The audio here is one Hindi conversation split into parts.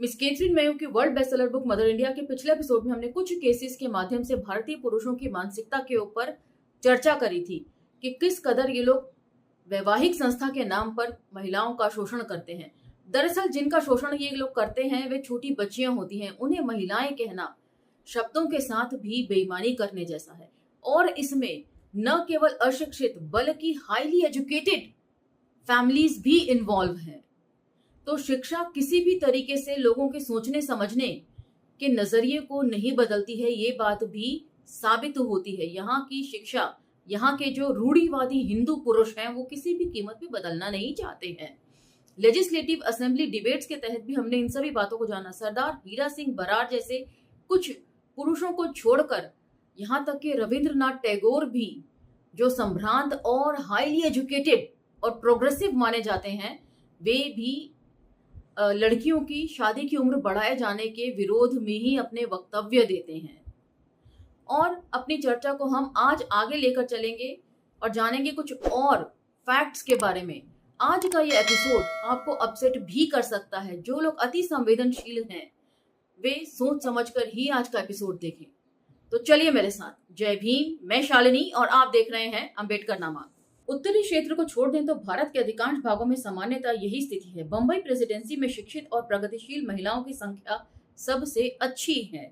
मिस कैथरीन मेयो की world bestseller book mother India के पिछले एपिसोड में हमने कुछ केसेस के माध्यम से भारतीय पुरुषों की मानसिकता के ऊपर चर्चा करी थी कि किस कदर ये लोग वैवाहिक संस्था के नाम पर महिलाओं का शोषण करते हैं। दरअसल जिनका शोषण ये लोग करते हैं वे छोटी बच्चियां होती हैं। उन्हें महिलाएं कहना शब्दों के साथ भी बेईमानी करने जैसा है और इसमें न केवल अशिक्षित बल्कि हाईली एजुकेटेड फैमिलीज भी इन्वॉल्व हैं। तो शिक्षा किसी भी तरीके से लोगों के सोचने समझने के नजरिए को नहीं बदलती है, ये बात भी साबित होती है। यहाँ की शिक्षा, यहाँ के जो रूढ़िवादी हिंदू पुरुष हैं वो किसी भी कीमत पे बदलना नहीं चाहते हैं। लेजिस्लेटिव असेंबली डिबेट्स के तहत भी हमने इन सभी बातों को जाना। सरदार हीरा सिंह बरार जैसे कुछ पुरुषों को छोड़कर यहाँ तक कि रविंद्रनाथ टैगोर भी, जो संभ्रांत और हाईली एजुकेटेड और प्रोग्रेसिव माने जाते हैं, वे भी लड़कियों की शादी की उम्र बढ़ाए जाने के विरोध में ही अपने वक्तव्य देते हैं। और अपनी चर्चा को हम आज आगे लेकर चलेंगे और जानेंगे कुछ और फैक्ट्स के बारे में। आज का ये एपिसोड आपको अपसेट भी कर सकता है। जो लोग अति संवेदनशील हैं वे सोच समझकर ही आज का एपिसोड देखें। तो चलिए मेरे साथ। जय भीम, मैं शालिनी और आप देख रहे हैं अंबेडकर नामा। उत्तरी क्षेत्र को छोड़ दें तो भारत के अधिकांश भागों में सामान्यतः यही स्थिति है। बंबई प्रेसिडेंसी में शिक्षित और प्रगतिशील महिलाओं की संख्या सबसे अच्छी है।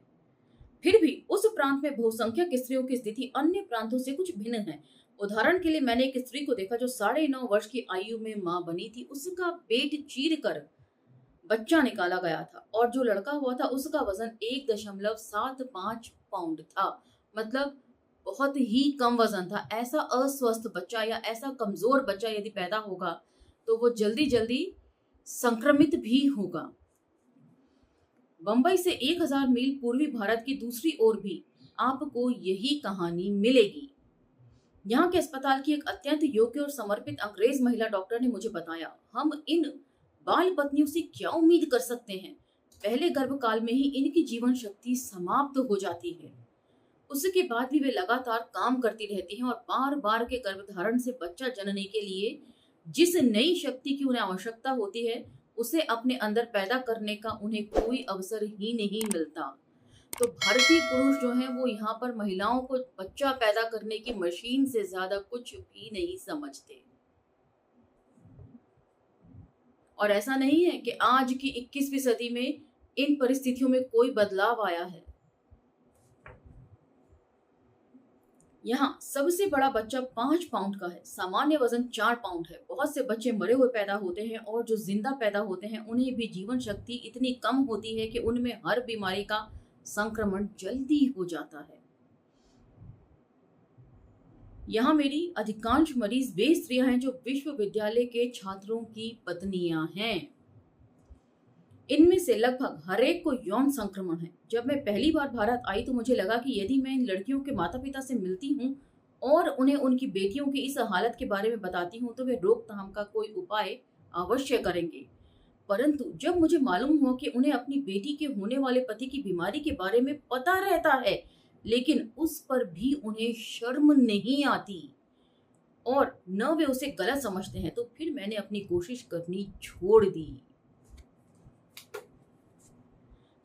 फिर भी उस प्रांत में बहुसंख्यक स्त्रियों की स्थिति अन्य प्रांतों से कुछ भिन्न है। उदाहरण के लिए मैंने एक स्त्री को देखा जो 9.5 वर्ष की आयु में मां बनी थी। उसका पेट चीर कर बच्चा निकाला गया था और जो लड़का हुआ था उसका वजन 1.75 पाउंड था। मतलब बहुत ही कम वजन था। ऐसा अस्वस्थ बच्चा या ऐसा कमजोर बच्चा यदि पैदा होगा तो वो जल्दी जल्दी संक्रमित भी होगा। बंबई से 1000 मील पूर्वी भारत की दूसरी ओर भी आपको यही कहानी मिलेगी। यहाँ के अस्पताल की एक अत्यंत योग्य और समर्पित अंग्रेज महिला डॉक्टर ने मुझे बताया, हम इन बाल पत्नियों से क्या उम्मीद कर सकते हैं। पहले गर्भकाल में ही इनकी जीवन शक्ति समाप्त हो जाती है। उसके बाद भी वे लगातार काम करती रहती हैं और बार बार के गर्भधारण से बच्चा जनने के लिए जिस नई शक्ति की उन्हें आवश्यकता होती है उसे अपने अंदर पैदा करने का उन्हें कोई अवसर ही नहीं मिलता। तो भारतीय पुरुष जो हैं वो यहाँ पर महिलाओं को बच्चा पैदा करने की मशीन से ज्यादा कुछ भी नहीं समझते। और ऐसा नहीं है कि आज की 21वीं सदी में इन परिस्थितियों में कोई बदलाव आया है। यहाँ सबसे बड़ा बच्चा 5 पाउंड का है। सामान्य वजन 4 पाउंड है। बहुत से बच्चे मरे हुए पैदा होते हैं और जो जिंदा पैदा होते हैं उन्हें भी जीवन शक्ति इतनी कम होती है कि उनमें हर बीमारी का संक्रमण जल्दी हो जाता है। यहाँ मेरी अधिकांश मरीज वे स्त्रियां हैं जो विश्वविद्यालय के छात्रों की पत्नियां हैं। इनमें से लगभग हर एक को यौन संक्रमण है। जब मैं पहली बार भारत आई तो मुझे लगा कि यदि मैं इन लड़कियों के माता पिता से मिलती हूँ और उन्हें उनकी बेटियों की इस हालत के बारे में बताती हूँ तो वे रोकथाम का कोई उपाय अवश्य करेंगे। परंतु जब मुझे मालूम हुआ कि उन्हें अपनी बेटी के होने वाले पति की बीमारी के बारे में पता रहता है लेकिन उस पर भी उन्हें शर्म नहीं आती और न वे उसे गलत समझते हैं, तो फिर मैंने अपनी कोशिश करनी छोड़ दी।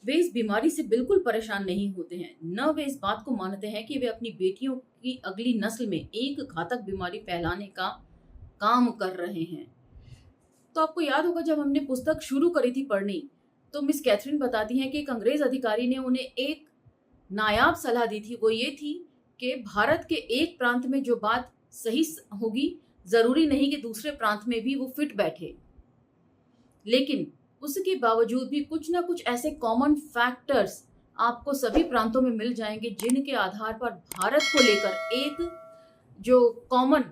वे इस बीमारी से बिल्कुल परेशान नहीं होते हैं, न वे इस बात को मानते हैं कि वे अपनी बेटियों की अगली नस्ल में एक घातक बीमारी फैलाने का काम कर रहे हैं। तो आपको याद होगा जब हमने पुस्तक शुरू करी थी पढ़नी तो मिस कैथरीन बताती हैं कि एक अंग्रेज अधिकारी ने उन्हें एक नायाब सलाह दी थी। वो ये थी कि भारत के एक प्रांत में जो बात सही होगी जरूरी नहीं कि दूसरे प्रांत में भी वो फिट बैठे, लेकिन उसके बावजूद भी कुछ ना कुछ ऐसे कॉमन फैक्टर्स आपको सभी प्रांतों में मिल जाएंगे जिनके आधार पर भारत को लेकर एक जो कॉमन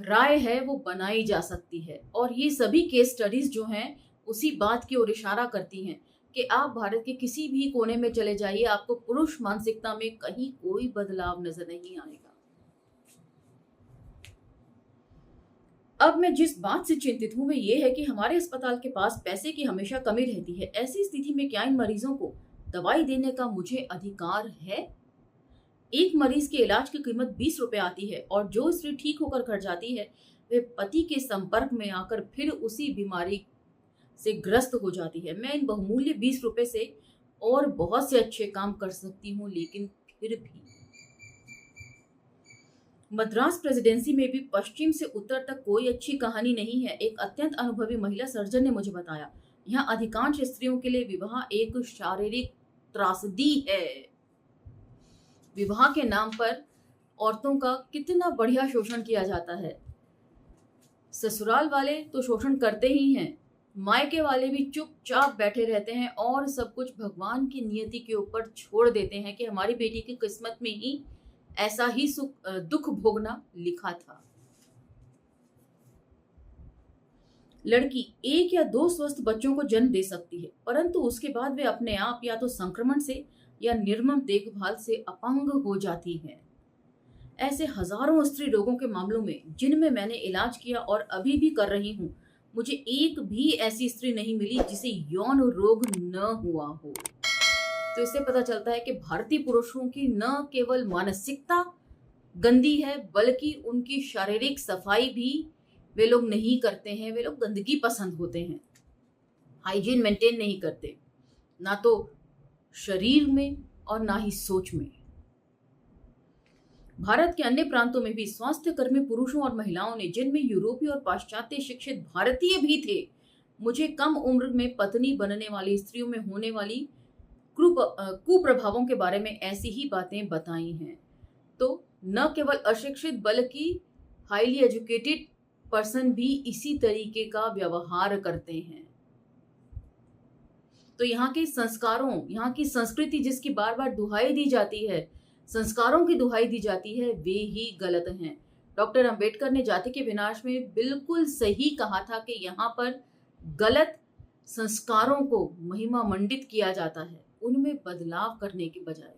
राय है वो बनाई जा सकती है। और ये सभी केस स्टडीज जो हैं उसी बात की ओर इशारा करती हैं कि आप भारत के किसी भी कोने में चले जाइए, आपको पुरुष मानसिकता में कहीं कोई बदलाव नजर नहीं आएगा। अब मैं जिस बात से चिंतित हूं वो ये है कि हमारे अस्पताल के पास पैसे की हमेशा कमी रहती है। ऐसी स्थिति में क्या इन मरीजों को दवाई देने का मुझे अधिकार है? एक मरीज के इलाज की कीमत 20 रुपए आती है और जो स्त्री ठीक होकर घर जाती है वे पति के संपर्क में आकर फिर उसी बीमारी से ग्रस्त हो जाती है। मैं इन बहुमूल्य 20 रुपए से और बहुत से अच्छे काम कर सकती हूँ, लेकिन फिर भी मद्रास प्रेसिडेंसी में भी पश्चिम से उत्तर तक कोई अच्छी कहानी नहीं है। एक अत्यंत अनुभवी महिला सर्जन ने मुझे बताया, यहाँ अधिकांश स्त्रियों के लिए विवाह एक शारीरिक त्रासदी है। विवाह के नाम पर औरतों का कितना बढ़िया शोषण किया जाता है। ससुराल वाले तो शोषण करते ही हैं, मायके वाले भी चुपचाप बैठे रहते हैं और सब कुछ भगवान की नियति के ऊपर छोड़ देते हैं कि हमारी बेटी की किस्मत में ही ऐसा ही दुख भोगना लिखा था। लड़की 1 या 2 स्वस्थ बच्चों को जन्म दे सकती है, परंतु उसके बाद वे अपने आप या तो संक्रमण से या निर्मम देखभाल से अपंग हो जाती है। ऐसे हजारों स्त्री रोगों के मामलों में जिनमें मैंने इलाज किया और अभी भी कर रही हूँ, मुझे एक भी ऐसी स्त्री नहीं मिली जिसे यौन रोग न हुआ हो। तो इससे पता चलता है कि भारतीय पुरुषों की न केवल मानसिकता गंदी है, बल्कि उनकी शारीरिक सफाई भी वे लोग नहीं करते हैं। वे लोग गंदगी पसंद होते हैं, हाइजीन मेंटेन नहीं करते, ना तो शरीर में और ना ही सोच में। भारत के अन्य प्रांतों में भी स्वास्थ्य कर्मी पुरुषों और महिलाओं ने, जिनमें यूरोपीय और पाश्चात्य शिक्षित भारतीय भी थे, मुझे कम उम्र में पत्नी बनने वाली स्त्रियों में होने वाली कुप्रभावों के बारे में ऐसी ही बातें बताई हैं। तो न केवल अशिक्षित बल्कि हाईली एजुकेटेड पर्सन भी इसी तरीके का व्यवहार करते हैं। तो यहाँ के संस्कारों, यहाँ की संस्कृति जिसकी बार बार दुहाई दी जाती है, संस्कारों की दुहाई दी जाती है, वे ही गलत हैं। डॉक्टर अंबेडकर ने जाति के विनाश में बिल्कुल सही कहा था कि यहाँ पर गलत संस्कारों को महिमा मंडित किया जाता है, उनमें बदलाव करने के बजाय।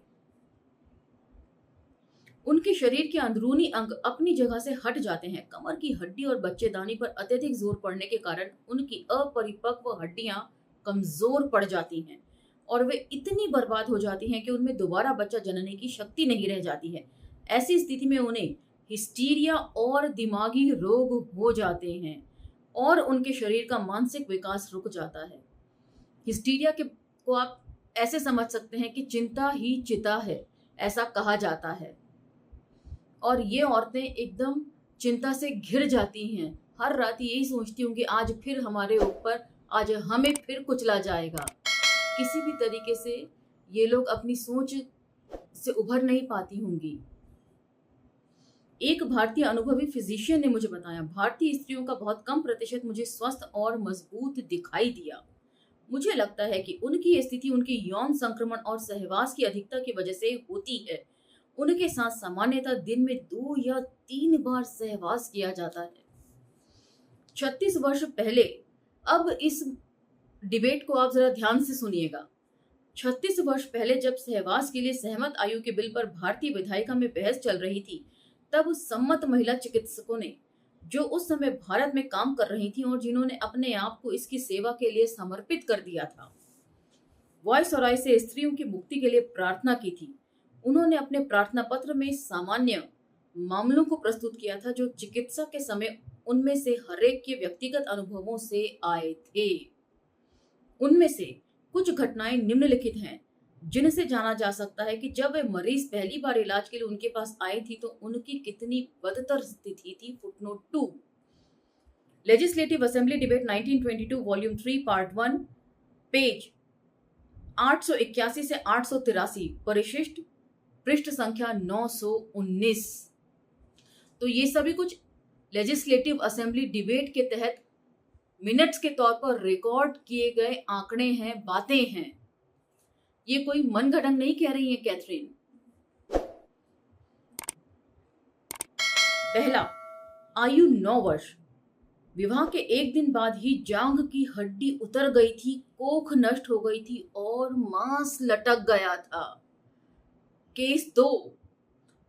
उनके शरीर के अंदरूनी अंग अपनी जगह से हट जाते हैं। कमर की हड्डी और बच्चेदानी पर अत्यधिक जोर पड़ने के कारण उनकी अपरिपक्व हड्डियां कमजोर पड़ जाती हैं और वे इतनी बर्बाद हो जाती हैं कि उनमें दोबारा बच्चा जनने की शक्ति नहीं रह जाती है। ऐसी स्थिति में उन्हें हिस्टीरिया और दिमागी रोग हो जाते हैं और उनके शरीर का मानसिक विकास रुक जाता है। हिस्टीरिया को आप ऐसे समझ सकते हैं कि चिंता ही चिता है, ऐसा कहा जाता है। और ये औरतें एकदम चिंता से घिर जाती हैं, हर रात यही सोचती हूँ कि आज फिर हमारे ऊपर, आज हमें फिर कुचला जाएगा। किसी भी तरीके से ये लोग अपनी सोच से उभर नहीं पाती होंगी। एक भारतीय अनुभवी फिजिशियन ने मुझे बताया, भारतीय स्त्रियों का बहुत कम प्रतिशत मुझे स्वस्थ और मजबूत दिखाई दिया। मुझे लगता है कि उनकी स्थिति उनकी यौन संक्रमण और सहवास की अधिकता की वजह से होती है। उनके साथ सामान्यतः दिन में 2 या 3 बार सहवास किया जाता है। 36 वर्ष पहले, अब इस डिबेट को आप जरा ध्यान से सुनिएगा। 36 वर्ष पहले जब सहवास के लिए सहमत आयु के बिल पर भारतीय विधायिका में बहस चल रही थी, तब सम्मत महिला चिकित्सकों ने, जो उस समय भारत में काम कर रही थी और जिन्होंने अपने आप को इसकी सेवा के लिए समर्पित कर दिया था, वायसराय से स्त्रियों की मुक्ति के लिए प्रार्थना की थी। उन्होंने अपने प्रार्थना पत्र में सामान्य मामलों को प्रस्तुत किया था जो चिकित्सा के समय उनमें से हरेक के व्यक्तिगत अनुभवों से आए थे। उनमें से कुछ घटनाएं निम्नलिखित हैं जिनसे जाना जा सकता है कि जब वे मरीज पहली बार इलाज के लिए उनके पास आई थी तो उनकी कितनी बदतर स्थिति थी। Footnote 2, legislative assembly debate 1922 volume 3 part 1, page 881 से 883, परिशिष्ट पृष्ठ संख्या 919। तो ये सभी कुछ लेजिस्लेटिव असेंबली डिबेट के तहत मिनट्स के तौर पर रिकॉर्ड किए गए आंकड़े हैं, बातें हैं। ये कोई मन घड़ंग नहीं कह रही है कैथरीन। पहला, आयु 9 वर्ष। विवाह के 1 दिन बाद ही जांघ की हड्डी उतर गई थी, कोख नष्ट हो गई थी और मांस लटक गया था। केस 2,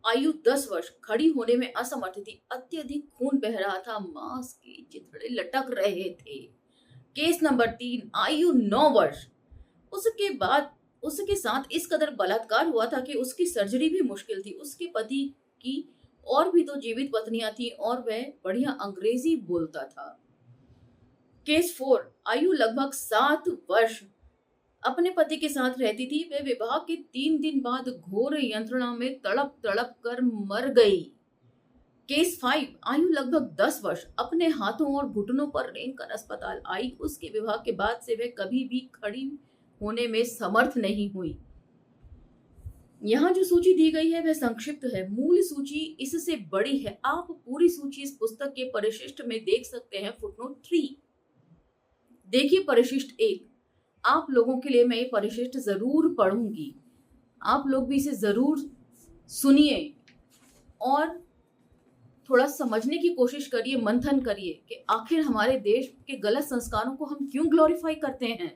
आयु 10 वर्ष। खड़ी होने में असमर्थ थी, अत्यधिक खून बह रहा था, मांस के चिथड़े लटक रहे थे। केस नंबर 3, आयु 9 वर्ष। उसके साथ इस कदर बलात्कार हुआ था कि उसकी सर्जरी भी मुश्किल थी। उसके पति की और भी 2 जीवित पत्नियां थी और वह बढ़िया अंग्रेजी बोलता था। केस 4, आयु लगभग 7 वर्ष अपने पति के साथ रहती थी। वे विवाह के 3 दिन बाद घोर यंत्रणा में तड़प तड़प कर मर गई। केस 5, आयु लगभग 10 वर्ष अपने हाथों और घुटनों पर रेंग कर अस्पताल आई। उसके विवाह के बाद से वे कभी भी खड़ी होने में समर्थ नहीं हुई। यहाँ जो सूची दी गई है वह संक्षिप्त है, मूल सूची इससे बड़ी है। आप पूरी सूची इस पुस्तक के परिशिष्ट में देख सकते हैं। फुटनोट 3। देखिए परिशिष्ट 1। आप लोगों के लिए मैं ये परिशिष्ट जरूर पढ़ूंगी, आप लोग भी इसे जरूर सुनिए और थोड़ा समझने की कोशिश करिए, मंथन करिए कि आखिर हमारे देश के गलत संस्कारों को हम क्यों ग्लोरीफाई करते हैं।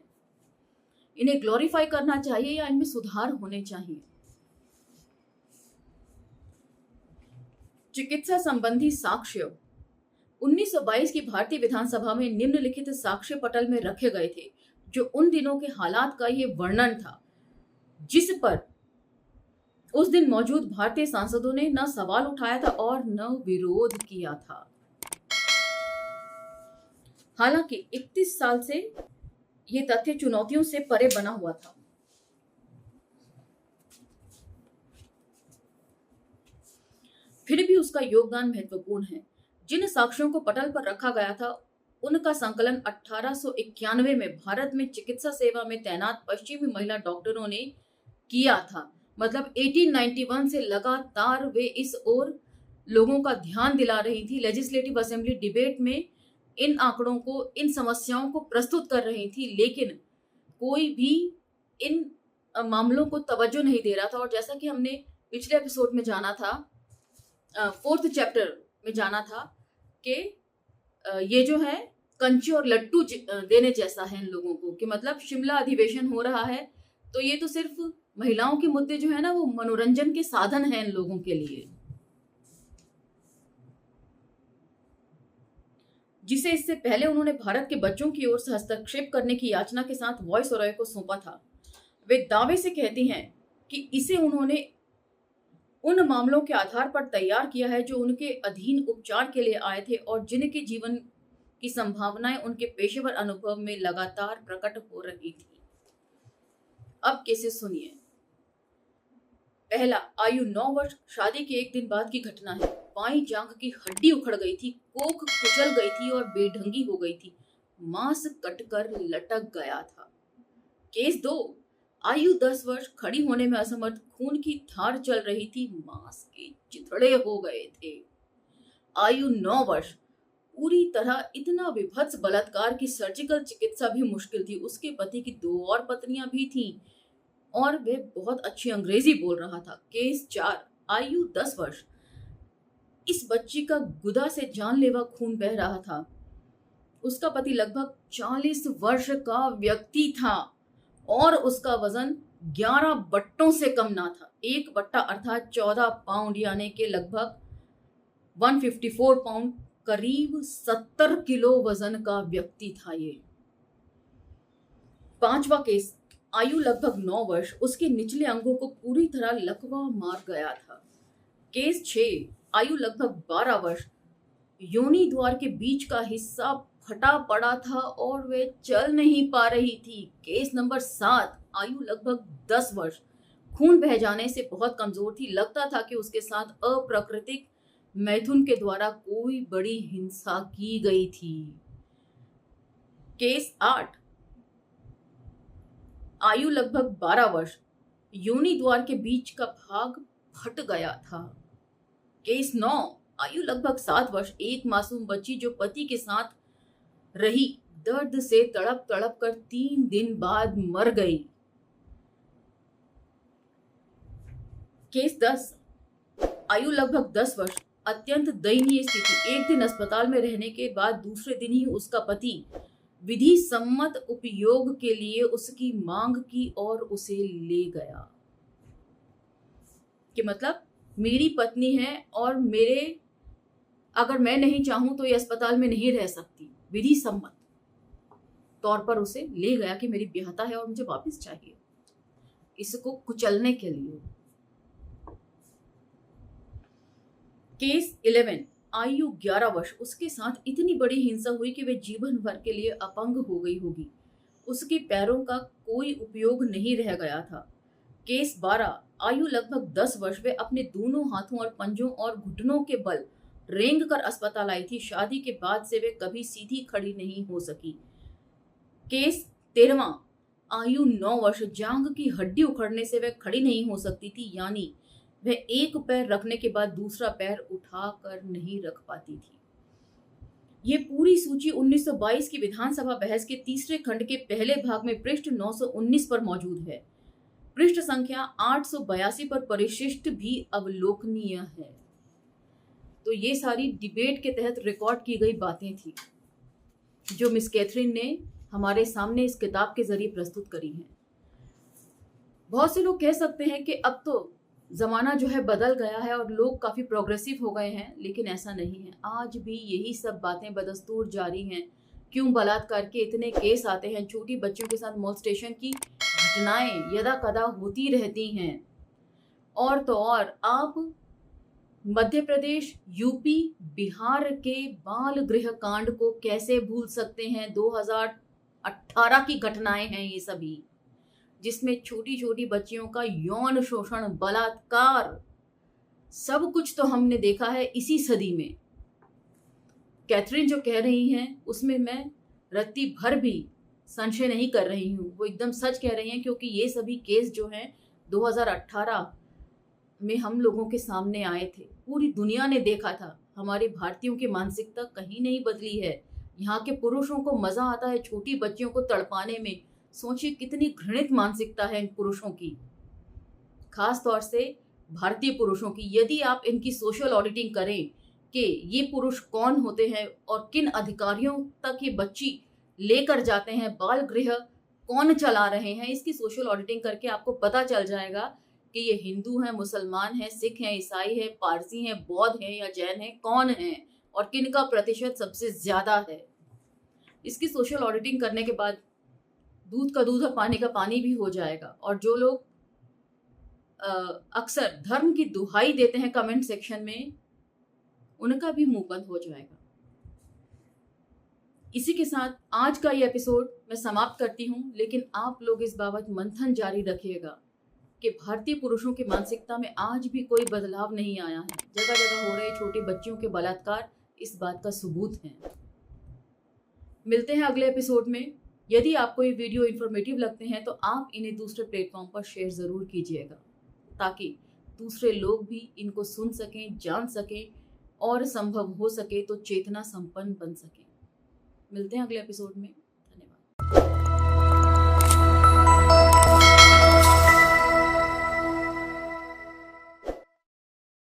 इन्हें ग्लोरीफाई करना चाहिए या इनमें सुधार होने चाहिए। चिकित्सा संबंधी साक्ष्य 1922 की भारतीय विधानसभा में निम्नलिखित साक्ष्य पटल में रखे गए थे, जो उन दिनों के हालात का ये वर्णन था, जिस पर उस दिन मौजूद भारतीय सांसदों ने न सवाल उठाया था और न विरोध किया था। हालांकि 31 साल से ये तथ्य चुनौतियों से परे बना हुआ था। फिर भी उसका योगदान महत्वपूर्ण है। जिन साक्ष्यों को पटल पर रखा गया था उनका संकलन 1891 में भारत में चिकित्सा सेवा में तैनात पश्चिमी महिला डॉक्टरों ने किया था। मतलब 1891 से लगातार वे इस ओर लोगों का ध्यान दिला रही थी। लेजिस्लेटिव असेंबली डिबेट में इन आंकड़ों को, इन समस्याओं को प्रस्तुत कर रही थी, लेकिन कोई भी इन मामलों को तवज्जो नहीं दे रहा था। और जैसा कि हमने पिछले एपिसोड में जाना था, 4th चैप्टर में जाना था कि ये जो है कंचे और लट्टू देने जैसा है इन लोगों को, कि मतलब शिमला अधिवेशन हो रहा है तो ये तो सिर्फ महिलाओं के मुद्दे जो है ना वो मनोरंजन के साधन हैं इन लोगों के लिए, जिसे इससे पहले उन्होंने भारत के बच्चों की ओर से हस्तक्षेप करने की याचना के साथ वॉइस रॉय को सौंपा था। वे दावे से कहती हैं कि इसे उन्होंने उन मामलों के आधार पर तैयार किया है जो उनके अधीन उपचार के लिए आए थे और जिनके जीवन की संभावनाएं उनके पेशेवर अनुभव में लगातार प्रकट हो रही थी। अब केसेस सुनिए। पहला, आयु 9 वर्ष, शादी के 1 दिन बाद की घटना है। बाईं जांघ की हड्डी उखड़ गई थी, कोख कुचल गई थी और बेढंगी हो गई थी, मांस कटकर लटक गया था। केस 2, आयु 10 वर्ष, खड़ी होने में असमर्थ, खून की धार चल रही थी, मांस के चिथड़े हो गए थे। आयु 9 वर्ष, पूरी तरह इतना विभत्स बलात्कार की सर्जिकल चिकित्सा भी मुश्किल थी। उसके पति की 2 और पत्नियां भी थीं और वे बहुत अच्छी अंग्रेजी बोल रहा था। केस 4, आयु 10 वर्ष, इस बच्ची का गुदा से जानलेवा खून बह रहा था। उसका पति लगभग 40 वर्ष का व्यक्ति था और उसका वजन 11 बट्टों से कम ना था। 1 बट्टा अर्थात 14 पाउंड यानी कि लगभग 154 पाउंड, करीब 70 किलो वजन का व्यक्ति था ये। 5वां केस, आयु लगभग 9 वर्ष, उसके निचले अंगों को पूरी तरह लकवा मार गया था। केस 6, आयु लगभग 12 वर्ष, योनि द्वार के बीच का हिस्सा फटा पड़ा था और वे चल नहीं पा रही थी। केस नंबर 7, आयु लगभग 10 वर्ष, खून बह जाने से बहुत कमजोर थी, लगता था कि उसके साथ अप्राकृतिक मैथुन के द्वारा कोई बड़ी हिंसा की गई थी। केस 8, आयु लगभग 12 वर्ष, योनि द्वार के बीच का भाग फट गया था। केस 9, आयु लगभग 7 वर्ष, एक मासूम बच्ची जो पति के साथ रही, दर्द से तड़प तड़प कर 3 दिन बाद मर गई। केस 10, आयु लगभग 10 वर्ष, अत्यंत दयनीय स्थिति, एक दिन अस्पताल में रहने के बाद दूसरे दिन ही उसका पति विधि सम्मत उपयोग के लिए उसकी मांग की और उसे ले गया। कि मतलब मेरी पत्नी है और अगर मैं नहीं चाहूं तो ये अस्पताल में नहीं रह सकती, विधि सम्मत तौर पर उसे ले गया कि मेरी ब्याहता है और मुझे वापस चाहिए, इसको कुचलने के लिए। केस 11, आयु 11 वर्ष, उसके साथ इतनी बड़ी हिंसा हुई कि वे जीवन भर के लिए अपंग हो गई होगी। उसके पैरों का कोई उपयोग नहीं रह गया था। केस 12, आयु लगभग 10 वर्ष, वे अपने दोनों हाथों और पंजों और घुटनों के बल रेंग कर अस्पताल आई थी। शादी के बाद से वे कभी सीधी खड़ी नहीं हो सकी। केस 13, आयु 9 वर्ष, जांघ की हड्डी उखड़ने से वह खड़ी नहीं हो सकती थी, यानी वह एक पैर रखने के बाद दूसरा पैर उठा कर नहीं रख पाती थी। ये पूरी सूची 1922 की विधानसभा बहस के तीसरे खंड के पहले भाग में पृष्ठ 919 पर मौजूद है। पृष्ठ संख्या 882 पर परिशिष्ट भी अवलोकनीय है। तो ये सारी डिबेट के तहत रिकॉर्ड की गई बातें थी जो मिस कैथरीन ने हमारे सामने इस किताब के जरिए प्रस्तुत करी हैं। बहुत से लोग कह सकते हैं कि अब तो जमाना जो है बदल गया है और लोग काफी प्रोग्रेसिव हो गए हैं, लेकिन ऐसा नहीं है। आज भी यही सब बातें बदस्तूर जारी हैं। क्यों बलात्कार के इतने केस आते हैं, छोटी बच्चियों के साथ मोलेस्टेशन की घटनाएं यदा कदा होती रहती हैं। और तो और आप मध्य प्रदेश, यूपी, बिहार के बाल गृह कांड को कैसे भूल सकते हैं। 2018 की घटनाएं हैं ये सभी, जिसमें छोटी छोटी बच्चियों का यौन शोषण, बलात्कार, सब कुछ तो हमने देखा है इसी सदी में। कैथरीन जो कह रही हैं उसमें मैं रत्ती भर भी संशय नहीं कर रही हूँ, वो एकदम सच कह रही हैं, क्योंकि ये सभी केस जो हैं 2018 में हम लोगों के सामने आए थे। पूरी दुनिया ने देखा था। हमारे भारतीयों की मानसिकता कहीं नहीं बदली है। यहाँ के पुरुषों को मजा आता है छोटी बच्चियों को तड़पाने में। सोचिए कितनी घृणित मानसिकता है इन पुरुषों की, खास तौर से भारतीय पुरुषों की। यदि आप इनकी सोशल ऑडिटिंग करें कि ये पुरुष कौन होते हैं और किन अधिकारियों तक ये बच्ची लेकर जाते हैं, बाल गृह कौन चला रहे हैं, इसकी सोशल ऑडिटिंग करके आपको पता चल जाएगा कि ये हिंदू हैं, मुसलमान हैं, सिख हैं, ईसाई हैं, पारसी हैं, बौद्ध हैं या जैन हैं, कौन हैं और किन का प्रतिशत सबसे ज्यादा है। इसकी सोशल ऑडिटिंग करने के बाद दूध का दूध और पानी का पानी भी हो जाएगा। और जो लोग अक्सर धर्म की दुहाई देते हैं कमेंट सेक्शन में, उनका भी मुंह बंद हो जाएगा। इसी के साथ आज का ये एपिसोड मैं समाप्त करती हूँ, लेकिन आप लोग इस बाबत मंथन जारी रखिएगा कि भारतीय पुरुषों की मानसिकता में आज भी कोई बदलाव नहीं आया है। जगह जगह हो रहे छोटी बच्चियों के बलात्कार इस बात का सबूत है। मिलते हैं अगले एपिसोड में। यदि आपको ये वीडियो इन्फॉर्मेटिव लगते हैं तो आप इन्हें दूसरे प्लेटफॉर्म पर शेयर ज़रूर कीजिएगा, ताकि दूसरे लोग भी इनको सुन सकें, जान सकें और संभव हो सके तो चेतना संपन्न बन सकें। मिलते हैं अगले एपिसोड में।